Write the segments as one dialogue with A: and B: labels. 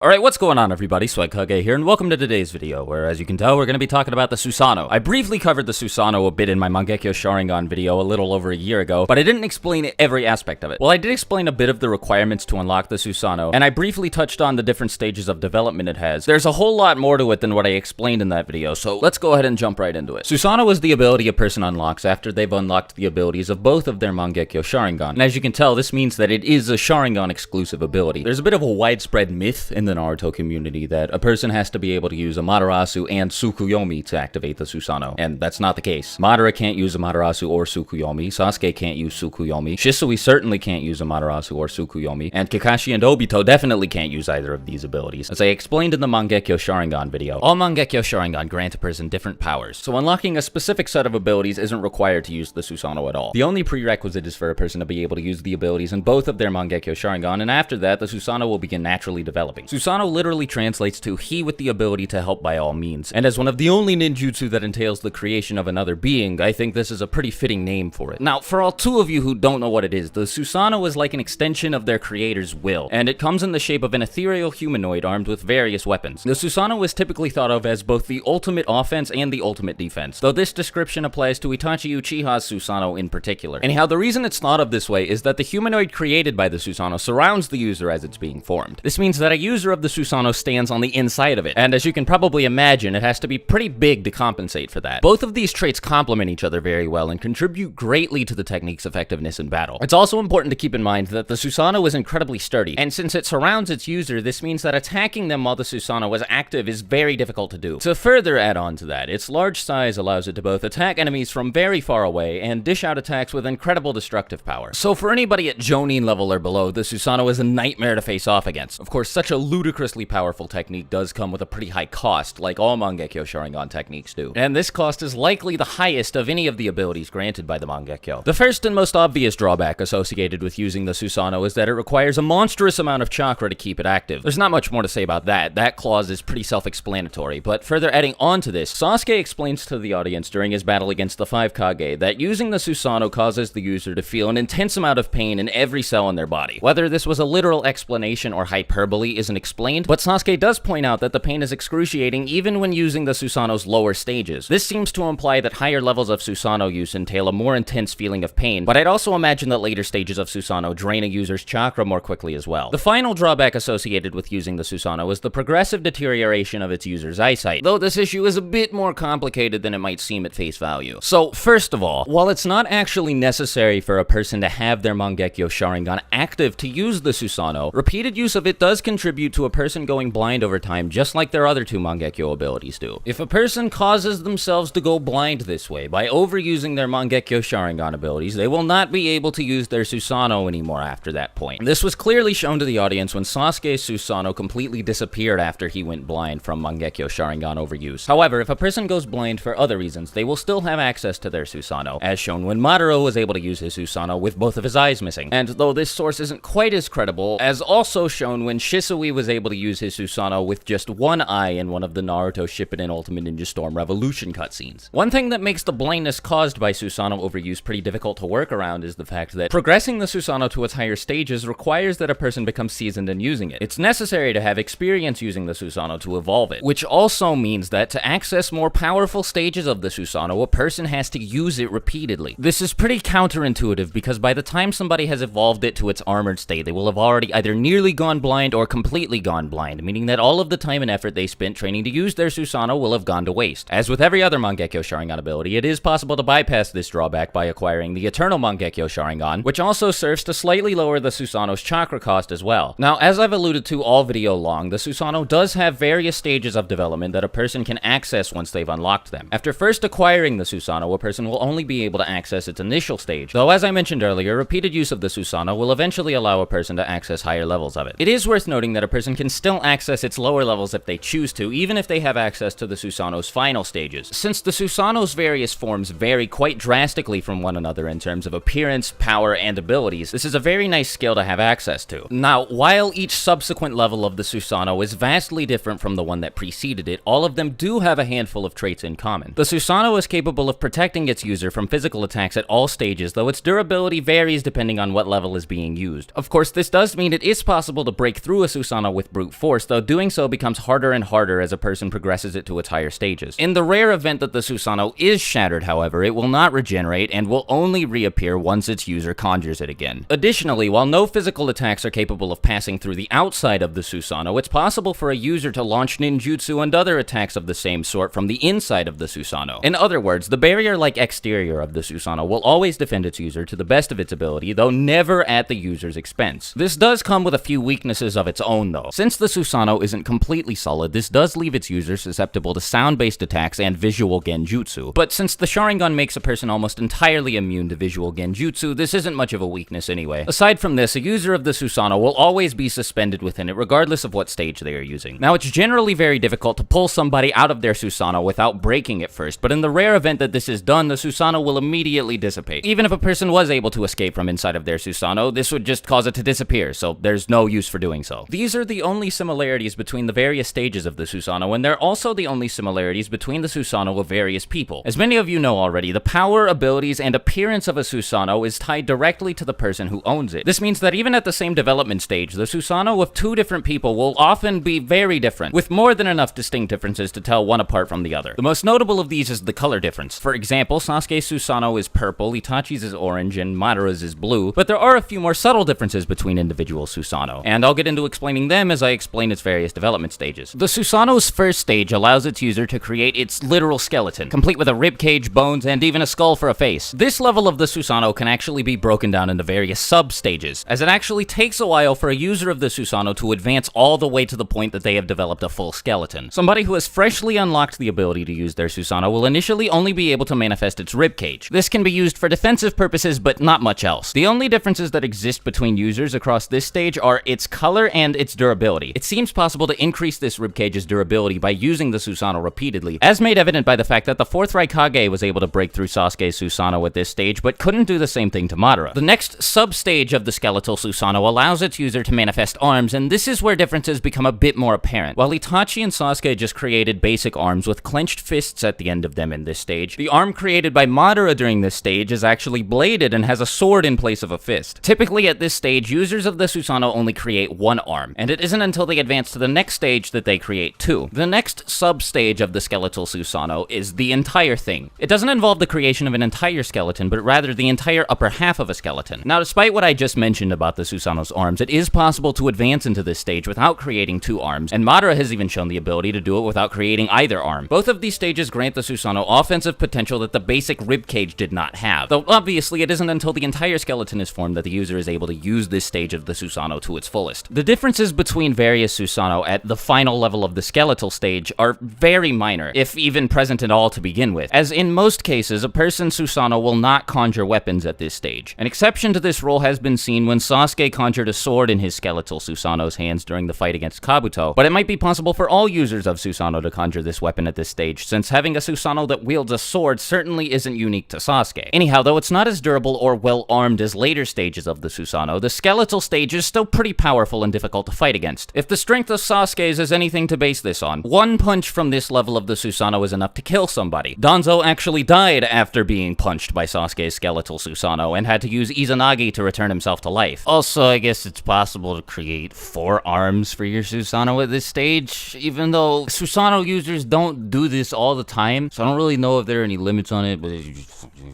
A: Alright, what's going on everybody? Swagkage here, and welcome to today's video, where as you can tell, we're going to be talking about the Susanoo. I briefly covered the Susanoo a bit in my Mangekyo Sharingan video a little over a year ago, but I didn't explain every aspect of it. Well, I did explain a bit of the requirements to unlock the Susanoo, and I briefly touched on the different stages of development it has. There's a whole lot more to it than what I explained in that video, so let's go ahead and jump right into it. Susanoo is the ability a person unlocks after they've unlocked the abilities of both of their Mangekyo Sharingan, and as you can tell, this means that it is a Sharingan exclusive ability. There's a bit of a widespread myth in the Naruto community that a person has to be able to use Amaterasu and Tsukuyomi to activate the Susanoo, and that's not the case. Madara can't use Amaterasu or Tsukuyomi, Sasuke can't use Tsukuyomi, Shisui certainly can't use Amaterasu or Tsukuyomi, and Kakashi and Obito definitely can't use either of these abilities. As I explained in the Mangekyo Sharingan video, all Mangekyo Sharingan grant a person different powers, so unlocking a specific set of abilities isn't required to use the Susanoo at all. The only prerequisite is for a person to be able to use the abilities in both of their Mangekyo Sharingan, and after that, the Susanoo will begin naturally developing. Susanoo literally translates to he with the ability to help by all means, and as one of the only ninjutsu that entails the creation of another being, I think this is a pretty fitting name for it. Now, for all two of you who don't know what it is, the Susanoo is like an extension of their creator's will, and it comes in the shape of an ethereal humanoid armed with various weapons. The Susanoo is typically thought of as both the ultimate offense and the ultimate defense, though this description applies to Itachi Uchiha's Susanoo in particular. Anyhow, the reason it's thought of this way is that the humanoid created by the Susanoo surrounds the user as it's being formed. This means that a user of the Susanoo stands on the inside of it, and as you can probably imagine, it has to be pretty big to compensate for that. Both of these traits complement each other very well and contribute greatly to the technique's effectiveness in battle. It's also important to keep in mind that the Susanoo is incredibly sturdy, and since it surrounds its user, this means that attacking them while the Susanoo is active is very difficult to do. To further add on to that, its large size allows it to both attack enemies from very far away and dish out attacks with incredible destructive power. So for anybody at Jonin level or below, the Susanoo is a nightmare to face off against. Of course, such a ludicrously powerful technique does come with a pretty high cost, like all Mangekyo Sharingan techniques do. And this cost is likely the highest of any of the abilities granted by the Mangekyo. The first and most obvious drawback associated with using the Susanoo is that it requires a monstrous amount of chakra to keep it active. There's not much more to say about that. That clause is pretty self-explanatory, but further adding on to this, Sasuke explains to the audience during his battle against the Kage that using the Susanoo causes the user to feel an intense amount of pain in every cell in their body. Whether this was a literal explanation or hyperbole isn't explained, but Sasuke does point out that the pain is excruciating even when using the Susanoo's lower stages. This seems to imply that higher levels of Susanoo use entail a more intense feeling of pain, but I'd also imagine that later stages of Susanoo drain a user's chakra more quickly as well. The final drawback associated with using the Susanoo is the progressive deterioration of its user's eyesight, though this issue is a bit more complicated than it might seem at face value. So, first of all, while it's not actually necessary for a person to have their Mangekyo Sharingan active to use the Susanoo, repeated use of it does contribute to a person going blind over time, just like their other two Mangekyo abilities do. If a person causes themselves to go blind this way by overusing their Mangekyo Sharingan abilities, they will not be able to use their Susanoo anymore after that point. This was clearly shown to the audience when Sasuke's Susanoo completely disappeared after he went blind from Mangekyo Sharingan overuse. However, if a person goes blind for other reasons, they will still have access to their Susanoo, as shown when Madara was able to use his Susanoo with both of his eyes missing. And though this source isn't quite as credible, as also shown when Shisui was able to use his Susanoo with just one eye in one of the Naruto Shippuden Ultimate Ninja Storm Revolution cutscenes. One thing that makes the blindness caused by Susanoo overuse pretty difficult to work around is the fact that progressing the Susanoo to its higher stages requires that a person becomes seasoned in using it. It's necessary to have experience using the Susanoo to evolve it, which also means that to access more powerful stages of the Susanoo, a person has to use it repeatedly. This is pretty counterintuitive because by the time somebody has evolved it to its armored state, they will have already either nearly gone blind or completely gone blind, meaning that all of the time and effort they spent training to use their Susanoo will have gone to waste. As with every other Mangekyo Sharingan ability, it is possible to bypass this drawback by acquiring the Eternal Mangekyo Sharingan, which also serves to slightly lower the Susanoo's chakra cost as well. Now, as I've alluded to all video long, the Susanoo does have various stages of development that a person can access once they've unlocked them. After first acquiring the Susanoo, a person will only be able to access its initial stage, though as I mentioned earlier, repeated use of the Susanoo will eventually allow a person to access higher levels of it. It is worth noting that a person can still access its lower levels if they choose to, even if they have access to the Susanoo's final stages. Since the Susanoo's various forms vary quite drastically from one another in terms of appearance, power, and abilities, this is a very nice skill to have access to. Now, while each subsequent level of the Susanoo is vastly different from the one that preceded it, all of them do have a handful of traits in common. The Susanoo is capable of protecting its user from physical attacks at all stages, though its durability varies depending on what level is being used. Of course, this does mean it is possible to break through a Susanoo Susanoo with brute force, though doing so becomes harder and harder as a person progresses it to its higher stages. In the rare event that the Susanoo is shattered, however, it will not regenerate and will only reappear once its user conjures it again. Additionally, while no physical attacks are capable of passing through the outside of the Susanoo, it's possible for a user to launch ninjutsu and other attacks of the same sort from the inside of the Susanoo. In other words, the barrier-like exterior of the Susanoo will always defend its user to the best of its ability, though never at the user's expense. This does come with a few weaknesses of its own, though. Since the Susanoo isn't completely solid, this does leave its user susceptible to sound-based attacks and visual genjutsu. But since the Sharingan makes a person almost entirely immune to visual genjutsu, this isn't much of a weakness anyway. Aside from this, a user of the Susanoo will always be suspended within it, regardless of what stage they are using. Now, it's generally very difficult to pull somebody out of their Susanoo without breaking it first, but in the rare event that this is done, the Susanoo will immediately dissipate. Even if a person was able to escape from inside of their Susanoo, this would just cause it to disappear, so there's no use for doing so. These are the only similarities between the various stages of the Susanoo, and they're also the only similarities between the Susanoo of various people. As many of you know already, the power, abilities, and appearance of a Susanoo is tied directly to the person who owns it. This means that even at the same development stage, the Susanoo of two different people will often be very different, with more than enough distinct differences to tell one apart from the other. The most notable of these is the color difference. For example, Sasuke's Susanoo is purple, Itachi's is orange, and Madara's is blue, but there are a few more subtle differences between individual Susanoo, and I'll get into explaining them as I explain its various development stages. The Susanoo's first stage allows its user to create its literal skeleton, complete with a ribcage, bones, and even a skull for a face. This level of the Susanoo can actually be broken down into various sub-stages, as it actually takes a while for a user of the Susanoo to advance all the way to the point that they have developed a full skeleton. Somebody who has freshly unlocked the ability to use their Susanoo will initially only be able to manifest its ribcage. This can be used for defensive purposes, but not much else. The only differences that exist between users across this stage are its color and its durability. It seems possible to increase this ribcage's durability by using the Susanoo repeatedly, as made evident by the fact that the 4th Raikage was able to break through Sasuke's Susanoo at this stage, but couldn't do the same thing to Madara. The next sub-stage of the Skeletal Susanoo allows its user to manifest arms, and this is where differences become a bit more apparent. While Itachi and Sasuke just created basic arms with clenched fists at the end of them in this stage, the arm created by Madara during this stage is actually bladed and has a sword in place of a fist. Typically at this stage, users of the Susanoo only create one arm, and it isn't until they advance to the next stage that they create two. The next sub-stage of the Skeletal Susanoo is the entire thing. It doesn't involve the creation of an entire skeleton, but rather the entire upper half of a skeleton. Now, despite what I just mentioned about the Susanoo's arms, it is possible to advance into this stage without creating two arms, and Madara has even shown the ability to do it without creating either arm. Both of these stages grant the Susanoo offensive potential that the basic ribcage did not have, though obviously it isn't until the entire skeleton is formed that the user is able to use this stage of the Susanoo to its fullest. The differences between various Susanoo at the final level of the skeletal stage are very minor, if even present at all to begin with, as in most cases, a person's Susanoo will not conjure weapons at this stage. An exception to this rule has been seen when Sasuke conjured a sword in his Skeletal Susanoo's hands during the fight against Kabuto, but it might be possible for all users of Susanoo to conjure this weapon at this stage, since having a Susanoo that wields a sword certainly isn't unique to Sasuke. Anyhow, though it's not as durable or well-armed as later stages of the Susanoo, the skeletal stage is still pretty powerful and difficult to fight against. If the strength of Sasuke's is anything to base this on, one punch from this level of the Susanoo is enough to kill somebody. Danzo actually died after being punched by Sasuke's Skeletal Susanoo and had to use Izanagi to return himself to life. Also, I guess it's possible to create 4 arms for your Susanoo at this stage, even though Susanoo users don't do this all the time, so I don't really know if there are any limits on it, but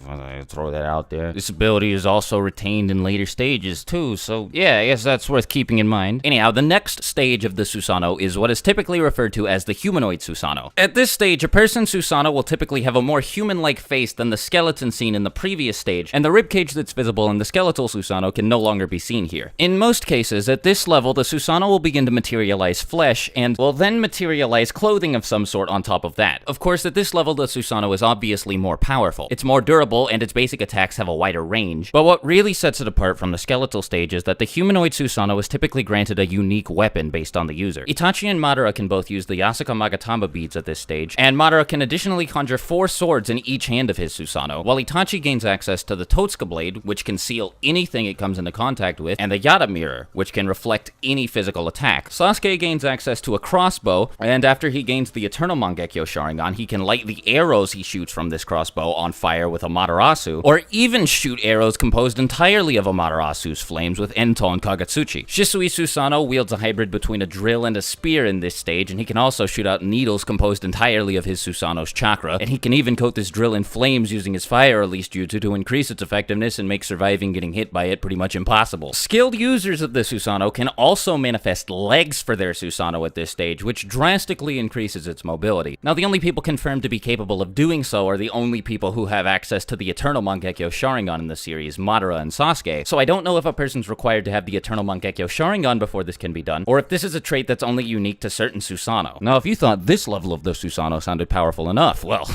A: I throw that out there. This ability is also retained in later stages too, so yeah, I guess that's worth keeping in mind. Anyhow, the next stage of the Susanoo is what is typically referred to as the Humanoid Susanoo. At this stage, a person's Susanoo will typically have a more human-like face than the skeleton seen in the previous stage, and the ribcage that's visible in the Skeletal Susanoo can no longer be seen here. In most cases, at this level, the Susanoo will begin to materialize flesh, and will then materialize clothing of some sort on top of that. Of course, at this level, the Susanoo is obviously more powerful. It's more durable, and its basic attacks have a wider range. But what really sets it apart from the skeletal stage is that the Humanoid Susanoo is typically granted a unique weapon based on the user. Itachi and Madara can both use the Yasuka Magatama beads at this stage, and Madara can additionally conjure 4 swords in each hand of his Susanoo, while Itachi gains access to the Totsuka blade, which can seal anything it comes into contact with, and the Yada mirror, which can reflect any physical attack. Sasuke gains access to a crossbow, and after he gains the Eternal Mangekyo Sharingan, he can light the arrows he shoots from this crossbow on fire with Amaterasu, or even shoot arrows composed entirely of Amaterasu's flames with Ento and Kagetsuchi. Shisui Susanoo wields wields a hybrid between a drill and a spear in this stage, and he can also shoot out needles composed entirely of his Susano's chakra, and he can even coat this drill in flames using his fire release jutsu to increase its effectiveness and make surviving getting hit by it pretty much impossible. Skilled users of the Susanoo can also manifest legs for their Susanoo at this stage, which drastically increases its mobility. Now, the only people confirmed to be capable of doing so are the only people who have access to the Eternal Mangekyo Sharingan in the series, Madara and Sasuke, so I don't know if a person's required to have the Eternal Mangekyo Sharingan before this can be done, or if this is a trait that's only unique to certain Susanoo. Now, if you thought this level of the Susanoo sounded powerful enough, well,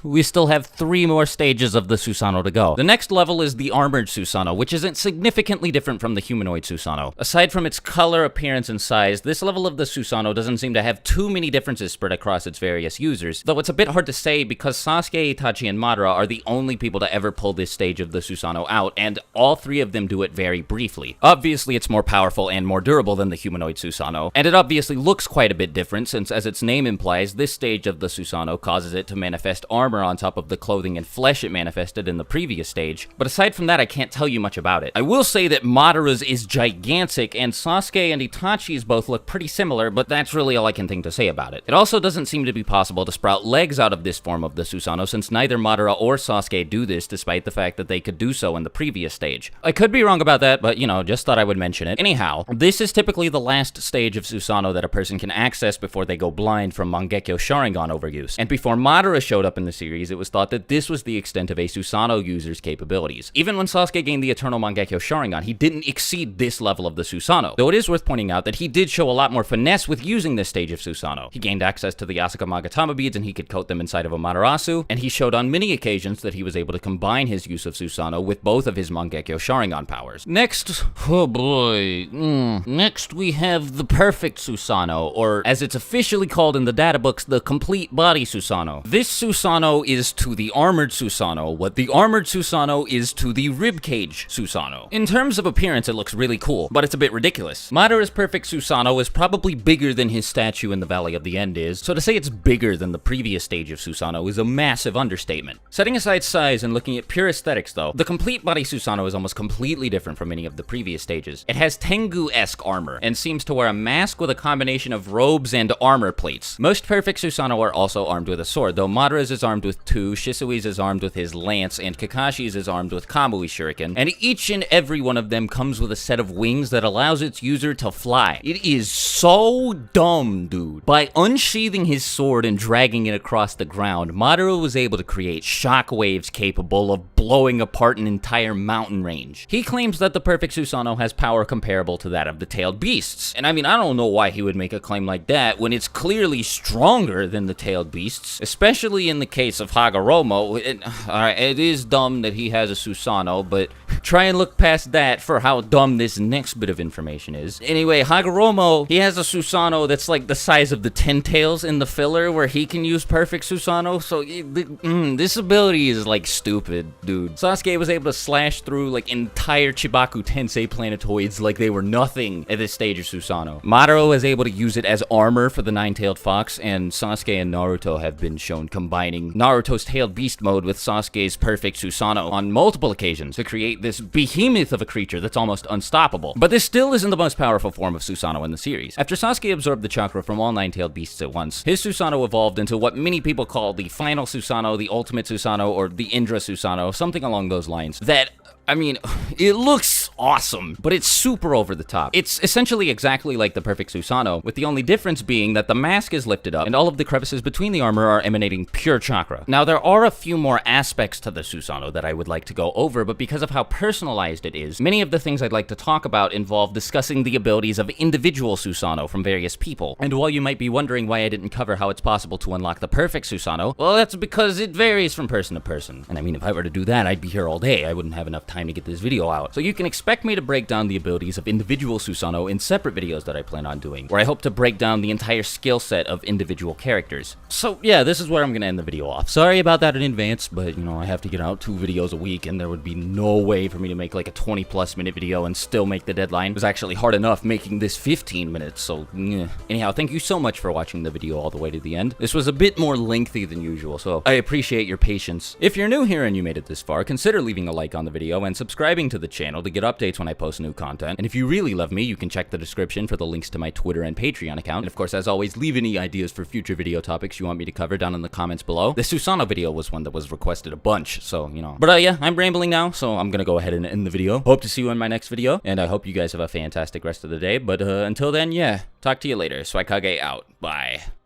A: we still have 3 more stages of the Susanoo to go. The next level is the Armored Susanoo, which isn't significantly different from the Humanoid Susanoo. Aside from its color, appearance, and size, this level of the Susanoo doesn't seem to have too many differences spread across its various users, though it's a bit hard to say because Sasuke, Itachi, and Madara are the only people to ever pull this stage of the Susanoo out, and all 3 of them do it very briefly. Obviously, it's more powerful and more durable than the Humanoid Susanoo, and it obviously looks quite a bit different since, as its name implies, this stage of the Susanoo causes it to manifest armor on top of the clothing and flesh it manifested in the previous stage, but aside from that, I can't tell you much about it. I will say that Madara's is gigantic, and Sasuke and Itachi's both look pretty similar, but that's really all I can think to say about it. It also doesn't seem to be possible to sprout legs out of this form of the Susanoo, since neither Madara or Sasuke do this, despite the fact that they could do so in the previous stage. I could be wrong about that, but, you know, just thought I would mention it. Anyhow, this is typically the last stage of Susanoo that a person can access before they go blind from Mangekyo Sharingan overuse. And before Madara showed up in the series, it was thought that this was the extent of a Susanoo user's capabilities. Even when Sasuke gained the Eternal Mangekyo Sharingan, he didn't exceed this level of the Susanoo, though it is worth pointing out that he did show a lot more finesse with using this stage of Susanoo. He gained access to the Asuka Magatama beads and he could coat them inside of a Matarasu, and he showed on many occasions that he was able to combine his use of Susanoo with both of his Mangekyo Sharingan powers. Next, oh boy, next we have the Perfect Susanoo, or as it's officially called in the data books, the Complete Body Susanoo. This Susanoo is to the Armored Susanoo what the Armored Susanoo is to the Ribcage Susanoo. In terms of appearance, it looks really cool, but it's a bit ridiculous. Madara's Perfect Susanoo is probably bigger than his statue in the Valley of the End is, so to say it's bigger than the previous stage of Susanoo is a massive understatement. Setting aside size and looking at pure aesthetics though, the Complete Body Susanoo is almost completely different from any of the previous stages. It has Tengu-esque armor, and seems to wear a mask with a combination of robes and armor plates. Most Perfect Susanoo are also armed with a sword, though Madara's is armed with 2, Shisui's is armed with his lance, and Kakashi's is armed with Kamui's shuriken, and each and every one of them comes with a set of wings that allows its user to fly. It is so dumb, dude. By unsheathing his sword and dragging it across the ground, Madara was able to create shockwaves capable of blowing apart an entire mountain range. He claims that the Perfect Susanoo has power comparable to that of the tailed beasts, and I mean, I don't know why he would make a claim like that when it's clearly stronger than the tailed beasts, especially in the case of Hagoromo. It is dumb that he has a Susanoo, but try and look past that for how dumb this next bit of information is. Anyway, Hagoromo, he has a Susanoo that's like the size of the Ten Tails in the filler where he can use Perfect Susanoo, so this ability is like stupid, dude. Sasuke was able to slash through like entire Chibaku Tensei planetoids like they were nothing at this stage of Susanoo. Madara was able to use it as armor for the Nine-Tailed Fox, and Sasuke and Naruto have been shown combining Naruto's Tailed Beast mode with Sasuke's Perfect Susanoo on multiple occasions to create this behemoth of a creature that's almost unstoppable. But this still isn't the most powerful form of Susanoo in the series. After Sasuke absorbed the chakra from all Nine-Tailed Beasts at once, his Susanoo evolved into what many people call the Final Susanoo, the Ultimate Susanoo, or the Indra Susanoo, something along those lines. That, I mean, it looks awesome, but it's super over the top. It's essentially exactly like the Perfect Susanoo, with the only difference being that the mask is lifted up, and all of the crevices between the armor are emanating pure chakra. Now, there are a few more aspects to the Susanoo that I would like to go over, but because of how personalized it is, many of the things I'd like to talk about involve discussing the abilities of individual Susanoo from various people. And while you might be wondering why I didn't cover how it's possible to unlock the Perfect Susanoo, well, that's because it varies from person to person. And I mean, if I were to do that, I'd be here all day. I wouldn't have enough time to get this video out. So you can expect me to break down the abilities of individual Susanoo in separate videos that I plan on doing, where I hope to break down the entire skill set of individual characters. So yeah, this is where I'm gonna end the video off. Sorry about that in advance, but you know, I have to get out 2 videos a week, and there would be no way for me to make like a 20+ minute video and still make the deadline. It was actually hard enough making this 15 minutes, so yeah. Anyhow, thank you so much for watching the video all the way to the end. This was a bit more lengthy than usual, so I appreciate your patience. If you're new here and you made it this far, consider leaving a like on the video and subscribing to the channel to get updates when I post new content. And if you really love me, you can check the description for the links to my Twitter and Patreon account. And of course, as always, leave any ideas for future video topics you want me to cover down in the comments below. The Susanoo video was one that was requested a bunch, so, you know. But yeah, I'm rambling now, so I'm gonna go ahead and end the video. Hope to see you in my next video, and I hope you guys have a fantastic rest of the day. But until then, yeah, talk to you later. Swagkage out. Bye.